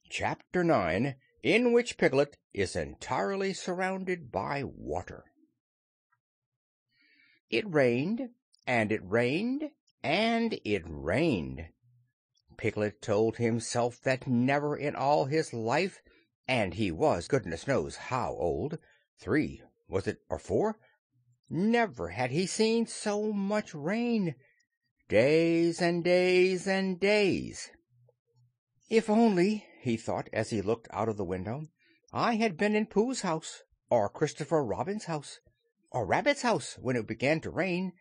Chapter 9, in which Piglet is entirely surrounded by water. It rained, and it rained, and it rained. Piglet told himself that never in all his life, and he was goodness knows how old, 3, was it, or 4? Never had he seen so much rain. Days and days and days. If only, he thought as he looked out of the window, I had been in Pooh's house, or Christopher Robin's house, or Rabbit's house when it began to rain,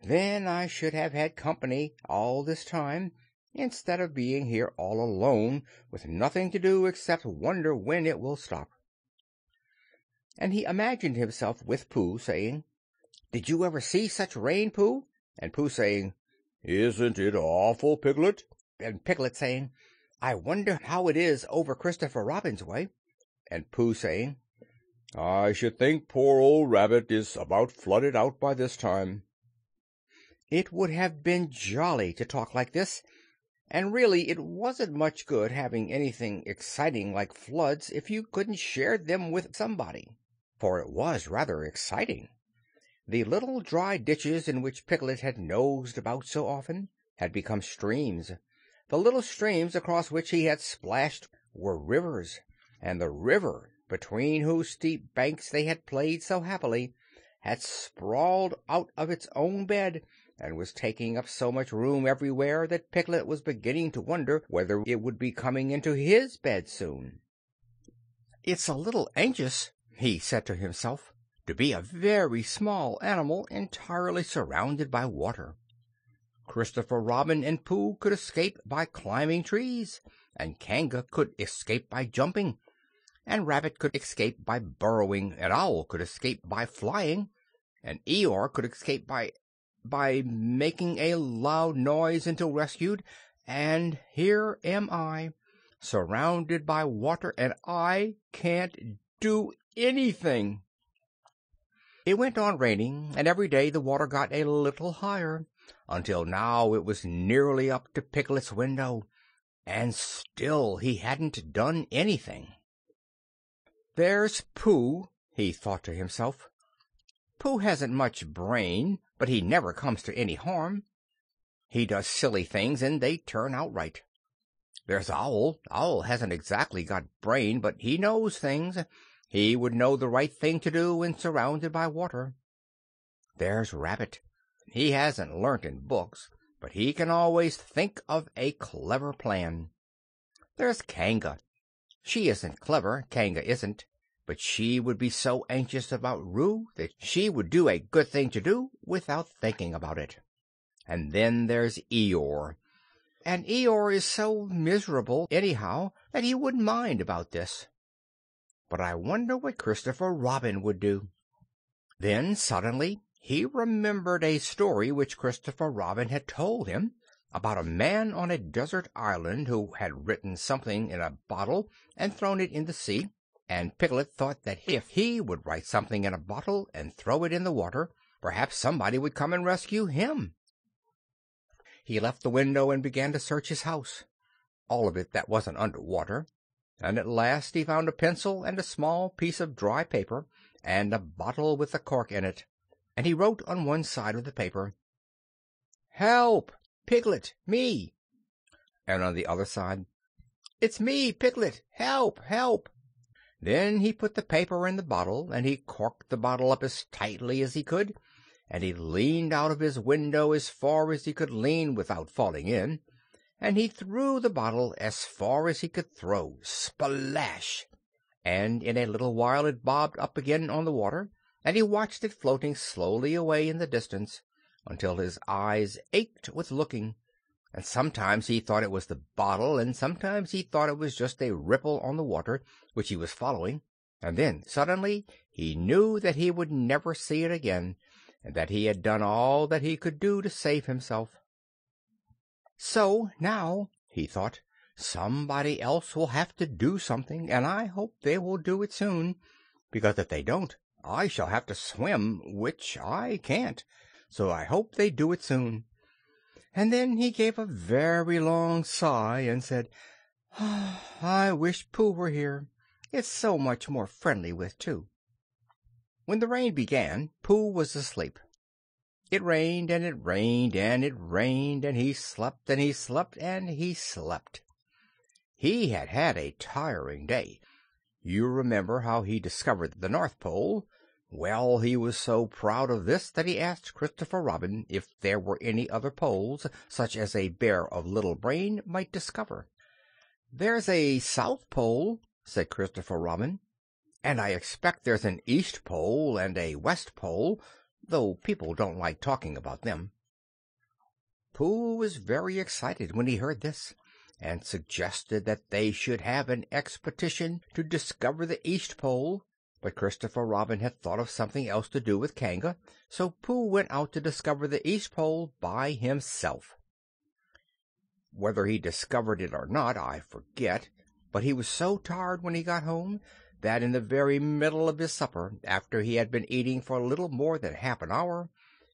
then I should have had company all this time, instead of being here all alone with nothing to do except wonder when it will stop. And he imagined himself with Pooh, saying, "Did you ever see such rain, Pooh?" And Pooh saying, "Isn't it awful, Piglet?" And Piglet saying, "I wonder how it is over Christopher Robin's way." And Pooh saying, "I should think poor old Rabbit is about flooded out by this time." It would have been jolly to talk like this, and really it wasn't much good having anything exciting like floods if you couldn't share them with somebody, for it was rather exciting. The little dry ditches in which Piglet had nosed about so often had become streams. The little streams across which he had splashed were rivers, and the river, between whose steep banks they had played so happily, had sprawled out of its own bed, and was taking up so much room everywhere that Piglet was beginning to wonder whether it would be coming into his bed soon. "It's a little anxious," he said to himself, "to be a very small animal entirely surrounded by water. Christopher Robin and Pooh could escape by climbing trees, and Kanga could escape by jumping, and Rabbit could escape by burrowing, and Owl could escape by flying, and Eeyore could escape by making a loud noise until rescued, and here am I, surrounded by water, and I can't do anything." It went on raining, and every day the water got a little higher, until now it was nearly up to Piglet's window, and still he hadn't done anything. "There's Pooh," he thought to himself. "Pooh hasn't much brain, but he never comes to any harm. He does silly things, and they turn out right. There's Owl. Owl hasn't exactly got brain, but he knows things. He would know the right thing to do when surrounded by water. There's Rabbit. He hasn't learnt in books, but he can always think of a clever plan. There's Kanga. She isn't clever, Kanga isn't, but she would be so anxious about Roo that she would do a good thing to do without thinking about it. And then there's Eeyore. And Eeyore is so miserable anyhow that he wouldn't mind about this. But I wonder what Christopher Robin would do." Then suddenly he remembered a story which Christopher Robin had told him about a man on a desert island who had written something in a bottle and thrown it in the sea, and Piglet thought that if he would write something in a bottle and throw it in the water, perhaps somebody would come and rescue him. He left the window and began to search his house, all of it that wasn't under water, and at last he found a pencil and a small piece of dry paper and a bottle with a cork in it, and he wrote on one side of the paper, "Help! Piglet, me!" and on the other side, "It's me, Piglet, help, help!" Then he put the paper in the bottle, and he corked the bottle up as tightly as he could, and he leaned out of his window as far as he could lean without falling in, and he threw the bottle as far as he could throw, splash! And in a little while it bobbed up again on the water, and he watched it floating slowly away in the distance, until his eyes ached with looking, and sometimes he thought it was the bottle, and sometimes he thought it was just a ripple on the water which he was following, and then suddenly he knew that he would never see it again, and that he had done all that he could do to save himself. "So now," he thought, "somebody else will have to do something, and I hope they will do it soon, because if they don't, I shall have to swim, which I can't, so I hope they do it soon." And then he gave a very long sigh and said, I wish Pooh were here. It's so much more friendly with, too." When the rain began, Pooh was asleep. It rained, and it rained, and it rained, and he slept, and he slept, and he slept. He had had a tiring day. You remember how he discovered the North Pole. Well, he was so proud of this that he asked Christopher Robin if there were any other poles such as a bear of little brain might discover. "There's a South Pole," said Christopher Robin, "and I expect there's an East Pole and a West Pole, though people don't like talking about them." Pooh was very excited when he heard this, and suggested that they should have an expedition to discover the East Pole, but Christopher Robin had thought of something else to do with Kanga, so Pooh went out to discover the East Pole by himself. Whether he discovered it or not, I forget, but he was so tired when he got home that in the very middle of his supper, after he had been eating for little more than half an hour,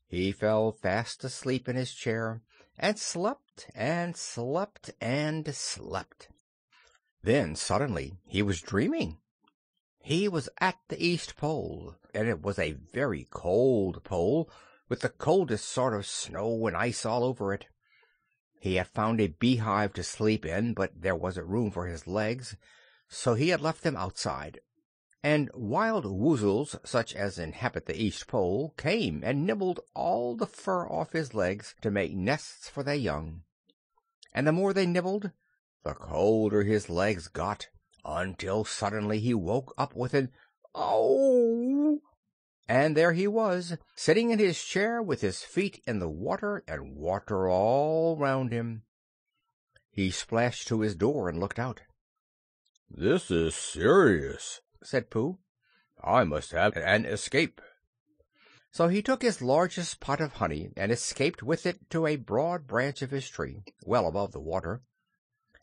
he fell fast asleep in his chair, and slept and slept and slept. Then suddenly he was dreaming. He was at the East Pole, and it was a very cold pole, with the coldest sort of snow and ice all over it. He had found a beehive to sleep in, but there wasn't room for his legs, so he had left them outside, and wild woozles, such as inhabit the East Pole, came and nibbled all the fur off his legs to make nests for their young. And the more they nibbled, the colder his legs got, until suddenly he woke up with an "Oh!" And there he was, sitting in his chair with his feet in the water and water all round him. He splashed to his door and looked out. "This is serious," said Pooh. "I must have an escape." So he took his largest pot of honey and escaped with it to a broad branch of his tree, well above the water.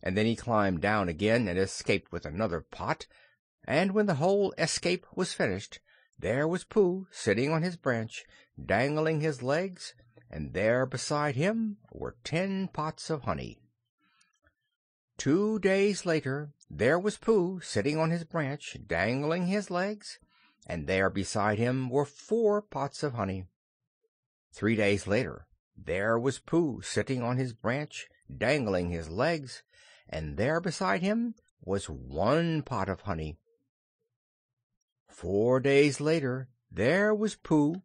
And then he climbed down again and escaped with another pot, and when the whole escape was finished, there was Pooh sitting on his branch, dangling his legs, and there beside him were 10 pots of honey. 2 days later, there was Pooh sitting on his branch, dangling his legs, and there beside him were 4 pots of honey. 3 days later, there was Pooh sitting on his branch, dangling his legs, and there beside him was 1 pot of honey. 4 days later, there was Pooh,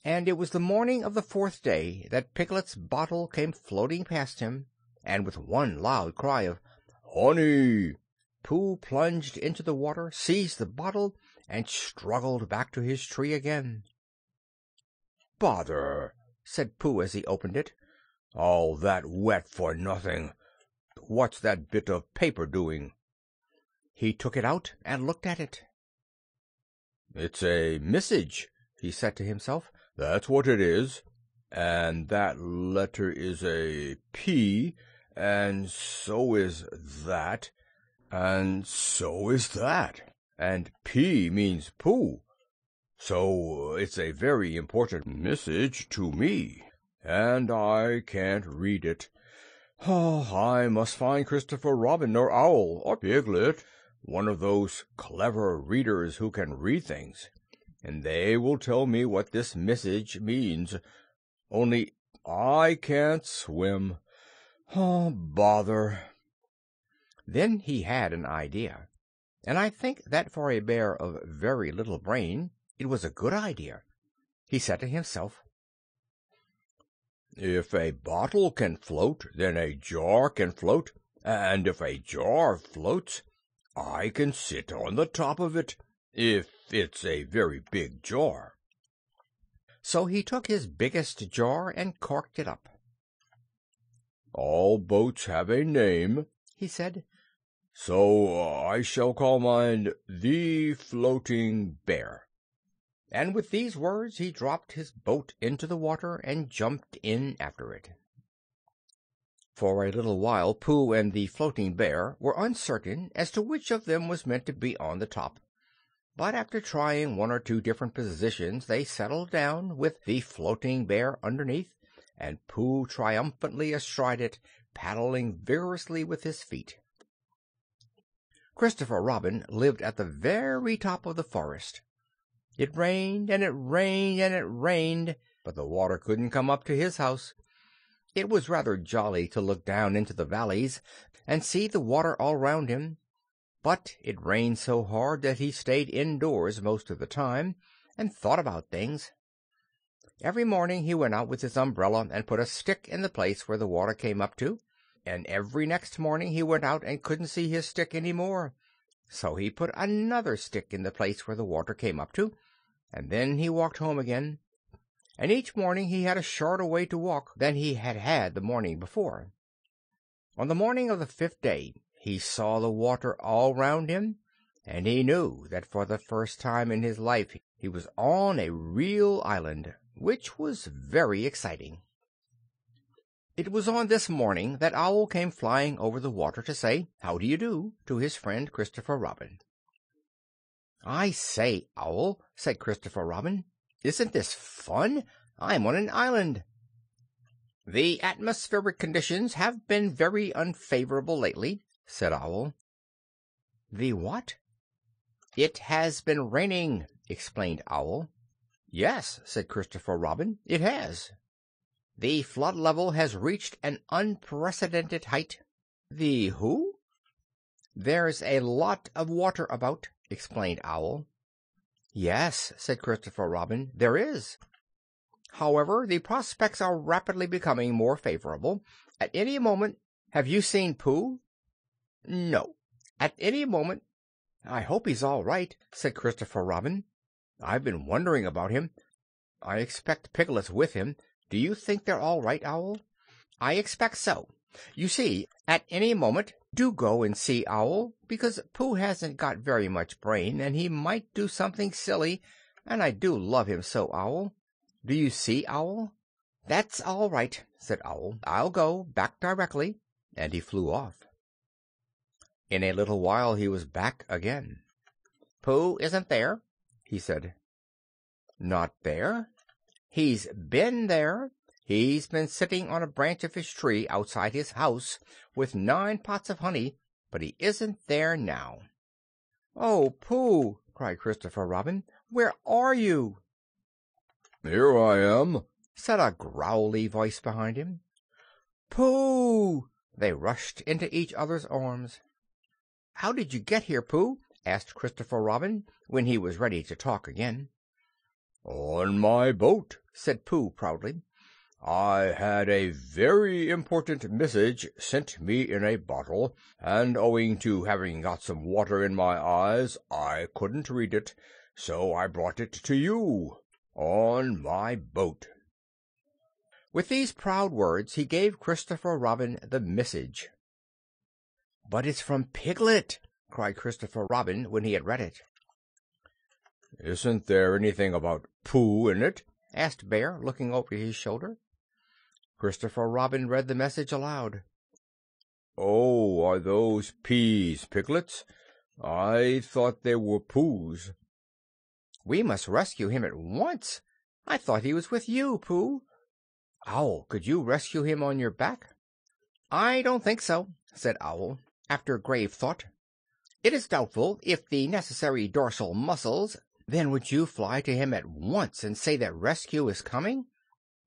and it was the morning of the 4th day that Piglet's bottle came floating past him, and with one loud cry of "Honey!" Pooh plunged into the water, seized the bottle, and struggled back to his tree again. "Bother!" said Pooh as he opened it. "All that wet for nothing. What's that bit of paper doing?" He took it out and looked at it. "It's a message," he said to himself. "That's what it is. And that letter is a P, and so is that, and so is that, and P means Pooh. So it's a very important message to me, and I can't read it. Oh, I must find Christopher Robin or Owl or Piglet, one of those clever readers who can read things, and they will tell me what this message means. Only I can't swim. Oh, bother!" Then he had an idea, and I think that for a bear of very little brain it was a good idea. He said to himself, "If a bottle can float, then a jar can float, and if a jar floats, I can sit on the top of it, if it's a very big jar." So he took his biggest jar and corked it up. "All boats have a name," he said, "so I shall call mine the Floating Bear." And with these words he dropped his boat into the water and jumped in after it. For a little while Pooh and the Floating Bear were uncertain as to which of them was meant to be on the top, but after trying 1 or 2 different positions they settled down with the Floating Bear underneath, and Pooh triumphantly astride it, paddling vigorously with his feet. Christopher Robin lived at the very top of the forest. It rained, and it rained, and it rained, but the water couldn't come up to his house. It was rather jolly to look down into the valleys and see the water all round him, but it rained so hard that he stayed indoors most of the time and thought about things. Every morning he went out with his umbrella and put a stick in the place where the water came up to, and every next morning he went out and couldn't see his stick any more. So he put another stick in the place where the water came up to, and then he walked home again. And each morning he had a shorter way to walk than he had had the morning before. On the morning of the 5th day he saw the water all round him, and he knew that for the first time in his life he was on a real island, which was very exciting. It was on this morning that Owl came flying over the water to say, "How do you do?" to his friend Christopher Robin. "I say, Owl," said Christopher Robin, "isn't this fun? I'm on an island." "The atmospheric conditions have been very unfavorable lately," said Owl. "The what?" "It has been raining," explained Owl. "Yes," said Christopher Robin, "it has. The flood level has reached an unprecedented height." "The who?" "There's a lot of water about," explained Owl. "Yes," said Christopher Robin, "there is. However, the prospects are rapidly becoming more favorable. At any moment—" "Have you seen Pooh?" "No. At any moment—" "I hope he's all right," said Christopher Robin. "I've been wondering about him. I expect Piglet's with him. Do you think they're all right, Owl?" "I expect so. You see, at any moment, do go and see, Owl, because Pooh hasn't got very much brain, and he might do something silly, and I do love him so, Owl. Do you see, Owl?" "That's all right," said Owl. "I'll go back directly," and he flew off. In a little while he was back again. "Pooh isn't there," he said. "Not there?" "He's been there. He's been sitting on a branch of his tree outside his house with 9 pots of honey, but he isn't there now." "Oh, Pooh!" cried Christopher Robin. "Where are you?" "Here I am," said a growly voice behind him. "Pooh!" They rushed into each other's arms. "How did you get here, Pooh?" asked Christopher Robin, when he was ready to talk again. "On my boat," said Pooh proudly. "I had a very important message sent me in a bottle, and owing to having got some water in my eyes, I couldn't read it, so I brought it to you. On my boat." With these proud words he gave Christopher Robin the message. "But it's from Piglet!" cried Christopher Robin when he had read it. "Isn't there anything about Pooh in it?" asked Bear, looking over his shoulder. Christopher Robin read the message aloud. "Oh, are those P's Piglets? I thought they were Poohs." "We must rescue him at once. I thought he was with you, Pooh. Owl, could you rescue him on your back?" "I don't think so," said Owl, after grave thought. "It is doubtful if the necessary dorsal muscles—" "Then would you fly to him at once and say that rescue is coming?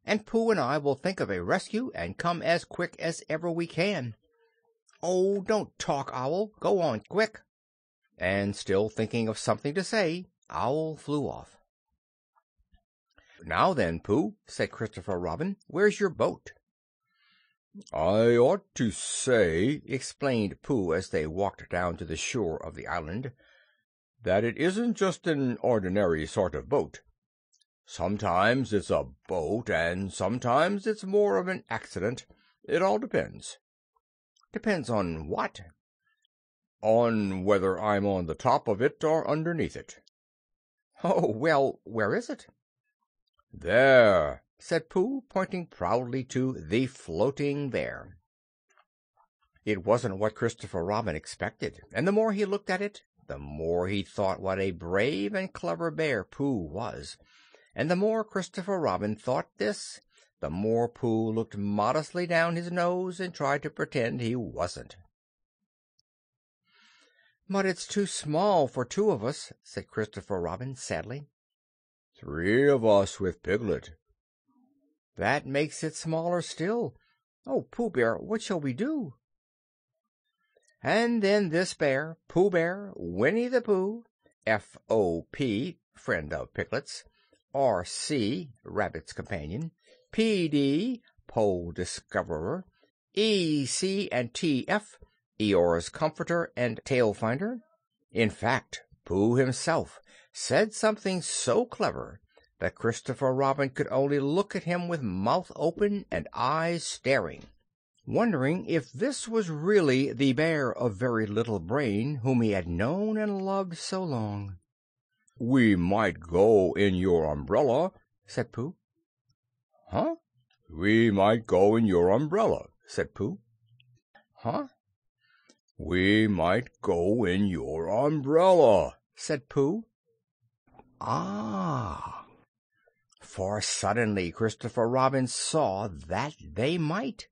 And Pooh and I will think of a rescue and come as quick as ever we can." "Oh, don't talk, Owl. Go on, quick." And still thinking of something to say, Owl flew off. "Now then, Pooh," said Christopher Robin, "where's your boat?" "I ought to say," explained Pooh as they walked down to the shore of the island, "that it isn't just an ordinary sort of boat. Sometimes it's a boat, and sometimes it's more of an accident. It all depends." "Depends on what?" "On whether I'm on the top of it or underneath it." "Oh, well, where is it?" "There," said Pooh, pointing proudly to the floating bear. It wasn't what Christopher Robin expected, and the more he looked at it, the more he thought what a brave and clever bear Pooh was. And the more Christopher Robin thought this, the more Pooh looked modestly down his nose and tried to pretend he wasn't. "But it's too small for two of us," said Christopher Robin sadly. "3 of us with Piglet." "That makes it smaller still. Oh, Pooh Bear, what shall we do?" And then this bear, Pooh Bear, Winnie-the-Pooh, F.O.P., friend of Piglet's, R.C., Rabbit's companion, P.D., Pole discoverer, E.C. and T.F., Eeyore's comforter and tail finder. In fact, Pooh himself said something so clever that Christopher Robin could only look at him with mouth open and eyes staring, wondering if this was really the bear of very little brain whom he had known and loved so long. "We might go in your umbrella," said Pooh. "Huh?" "We might go in your umbrella," said Pooh. "Huh?" "We might go in your umbrella," said Pooh. Ah! For suddenly Christopher Robin saw that they might.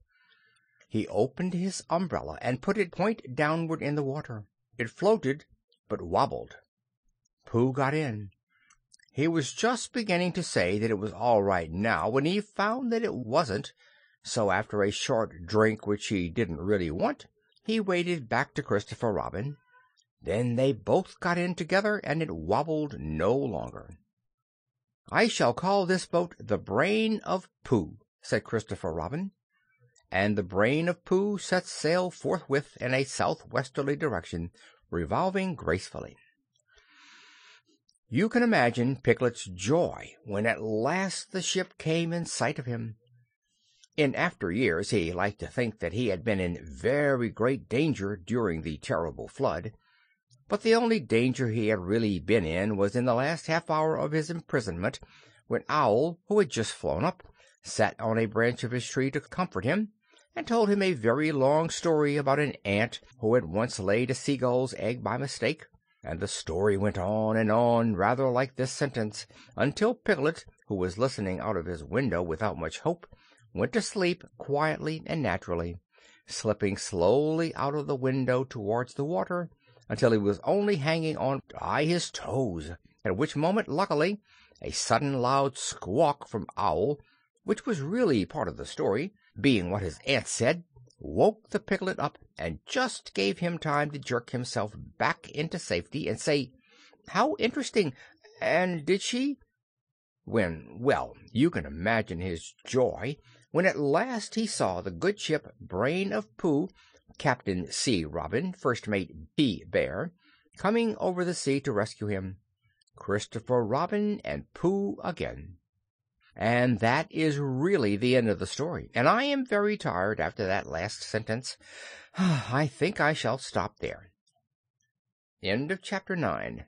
He opened his umbrella and put it point downward in the water. It floated, but wobbled. Pooh got in. He was just beginning to say that it was all right now when he found that it wasn't, so after a short drink which he didn't really want, he waded back to Christopher Robin. Then they both got in together, and it wobbled no longer. "I shall call this boat the Brain of Pooh," said Christopher Robin. And the Brain of Pooh set sail forthwith in a southwesterly direction, revolving gracefully. You can imagine Piglet's joy when at last the ship came in sight of him. In after years he liked to think that he had been in very great danger during the terrible flood, but the only danger he had really been in was in the last half-hour of his imprisonment, when Owl, who had just flown up, sat on a branch of his tree to comfort him, and told him a very long story about an ant who had once laid a seagull's egg by mistake, and the story went on, rather like this sentence, until Piglet, who was listening out of his window without much hope, went to sleep quietly and naturally, slipping slowly out of the window towards the water, until he was only hanging on by his toes, at which moment, luckily, a sudden loud squawk from Owl, which was really part of the story, being what his aunt said, woke the Piglet up and just gave him time to jerk himself back into safety and say, "How interesting! And did she?" Well, you can imagine his joy when at last he saw the good ship Brain of Pooh, Captain C. Robin, First Mate B. Bear, coming over the sea to rescue him. Christopher Robin and Pooh again. And that is really the end of the story, and I am very tired after that last sentence. I think I shall stop there. End of Chapter 9.